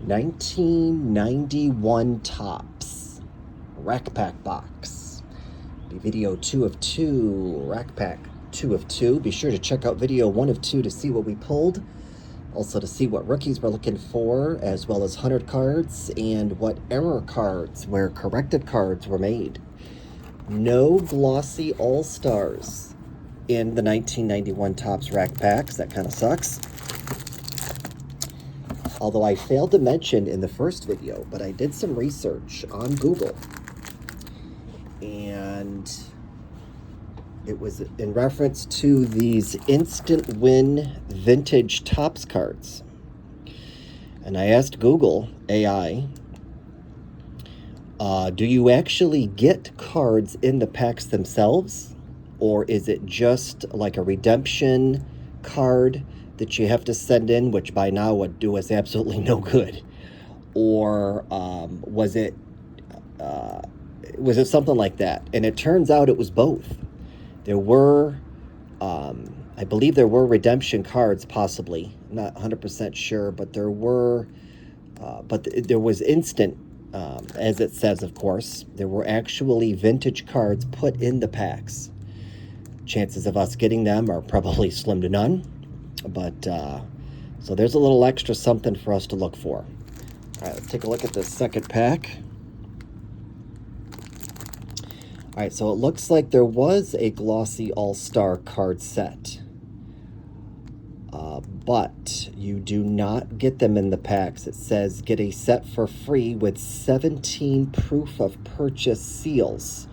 1991 Topps Rack Pack Box. Be video 2 of 2, Rack Pack 2 of 2. Be sure to check out video 1 of 2 to see what we pulled. Also to see what rookies we're looking for, as well as 100 cards and what error cards, where corrected cards were made. No glossy all-stars in the 1991 Topps Rack Packs. That kind of sucks. Although I failed to mention in the first video, but I did some research on Google. And it was in reference to these Instant Win vintage Topps cards. And I asked Google AI, do you actually get cards in the packs themselves? Or is it just like a redemption card that you have to send in, which by now would do us absolutely no good? Or was it something like that? And it turns out it was both. There were, I believe there were redemption cards, possibly. Not 100% sure, but there were, there was instant, as it says, of course. There were actually vintage cards put in the packs. Chances of us getting them are probably slim to none. But, so there's a little extra something for us to look for. All right, let's take a look at the second pack. All right, so it looks like there was a glossy all-star card set. But you do not get them in the packs. It says get a set for free with 17 proof of purchase seals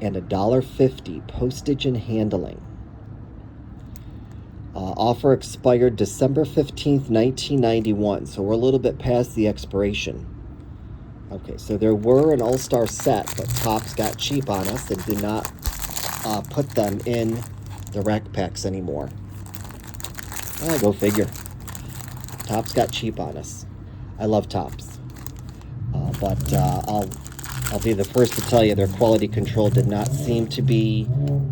and $1.50 postage and handling. Offer expired December 15th, 1991. So we're a little bit past the expiration. Okay, so there were an all-star set, but Topps got cheap on us and did not put them in the rack packs anymore. Go figure. Topps got cheap on us. I love Topps. But I'll be the first to tell you their quality control did not seem to be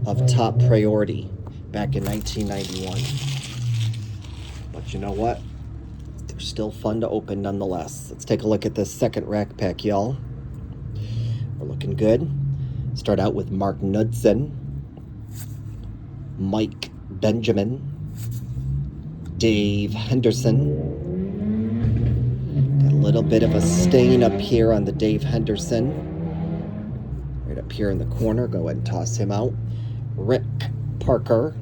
of top priority back in 1991. But you know what? They're still fun to open nonetheless. Let's take a look at this second rack pack, y'all. We're looking good. Start out with Mark Knudsen, Mike Benjamin, Dave Henderson. Got a little bit of a stain up here on the Dave Henderson. Right up here in the corner. Go ahead and toss him out. Rick Parker,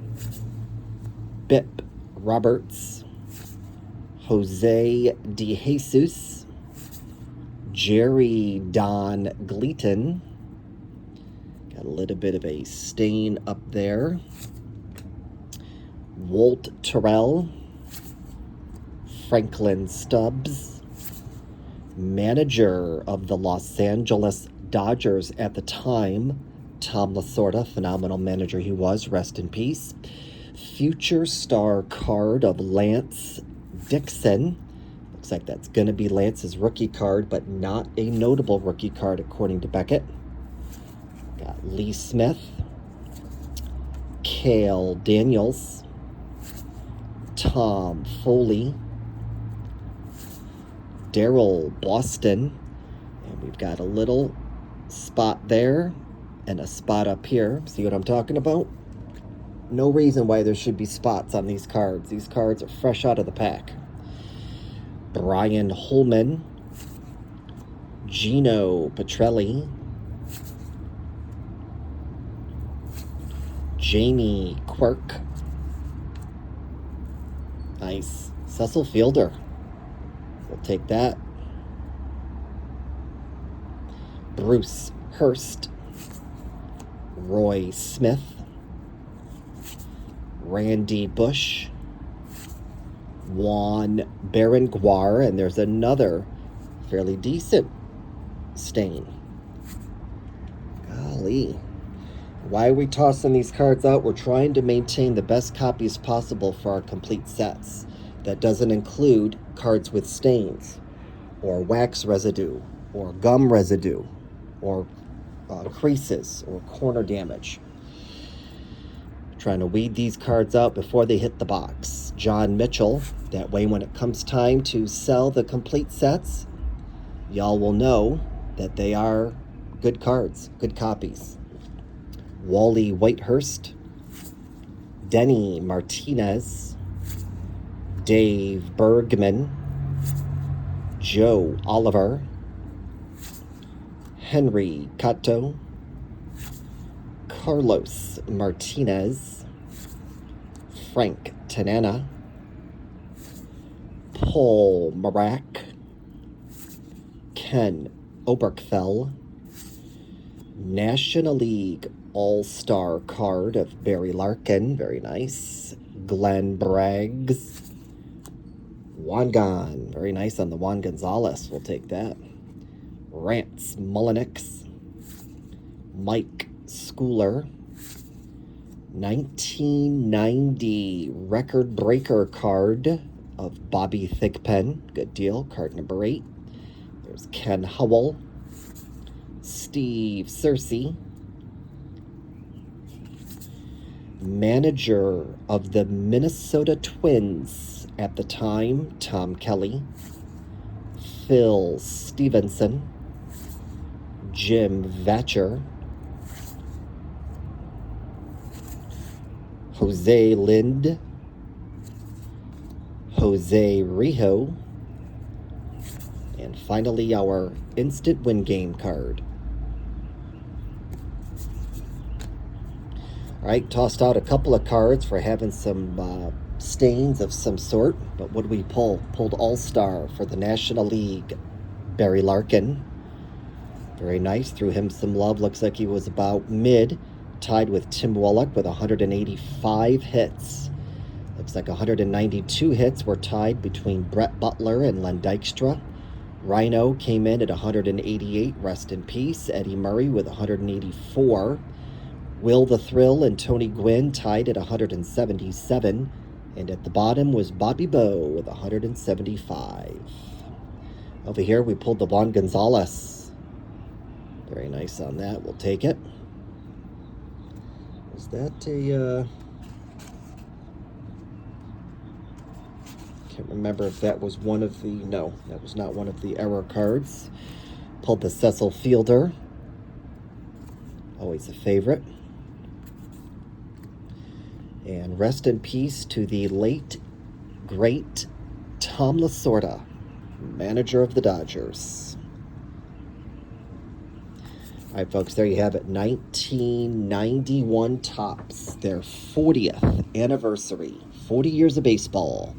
Bip Roberts, Jose DeJesus, Jerry Don Gleaton. Got a little bit of a stain up there. Walt Terrell, Franklin Stubbs, manager of the Los Angeles Dodgers at the time, Tom Lasorda, phenomenal manager he was, rest in peace. Future star card of Lance Dixon. Looks like that's going to be Lance's rookie card, but not a notable rookie card according to Beckett. Got Lee Smith, Cale Daniels, Tom Foley, Daryl Boston, and we've got a little spot there and a spot up here. See what I'm talking about? No reason why there should be spots on these cards. These cards are fresh out of the pack. Brian Holman, Gino Petrelli, Jamie Quirk. Nice. Cecil Fielder. We'll take that. Bruce Hurst, Roy Smith, Randy Bush, Juan Berenguer, and there's another fairly decent stain. Golly. Why are we tossing these cards out? We're trying to maintain the best copies possible for our complete sets. That doesn't include cards with stains, or wax residue, or gum residue, or creases, or corner damage. Trying to weed these cards out before they hit the box. John Mitchell. That way when it comes time to sell the complete sets, y'all will know that they are good cards, good copies. Wally Whitehurst. Denny Martinez. Dave Bergman. Joe Oliver. Henry Cotto. Carlos Martinez. Frank Tanana. Paul Marak. Ken Oberkfell. National League All-Star card of Barry Larkin. Very nice. Glenn Braggs. Wangan. Very nice on the Juan Gonzalez. We'll take that. Rance Mullenix. Mike Schooler. 1990 record breaker card of Bobby Thigpen. Good deal. Card number 8. There's Ken Howell. Steve Searcy. Manager of the Minnesota Twins at the time, Tom Kelly. Phil Stevenson. Jim Vatcher. Jose Lind. Jose Rijo. And finally, our instant win game card. All right, tossed out a couple of cards for having some stains of some sort. But what did we pull? Pulled All-Star for the National League. Barry Larkin. Very nice. Threw him some love. Looks like he was about mid. Tied with Tim Wallach with 185 hits. Looks like 192 hits were tied between Brett Butler and Len Dykstra. Rhino came in at 188. Rest in peace. Eddie Murray with 184. Will the Thrill and Tony Gwynn tied at 177. And at the bottom was Bobby Bowe with 175. Over here we pulled the Juan Gonzalez. Very nice on that. We'll take it. Was that a... can't remember if that was one of the... No, that was not one of the error cards. Pulled the Cecil Fielder. Always a favorite. And rest in peace to the late, great Tom Lasorda, manager of the Dodgers. All right, folks, there you have it. 1991 Topps, their 40th anniversary. 40 years of baseball.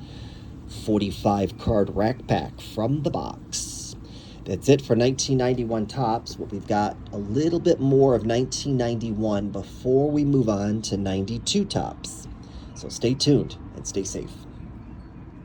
45 card rack pack from the box. That's it for 1991 Topps. Well, we've got a little bit more of 1991 before we move on to 92 Topps. So stay tuned and stay safe.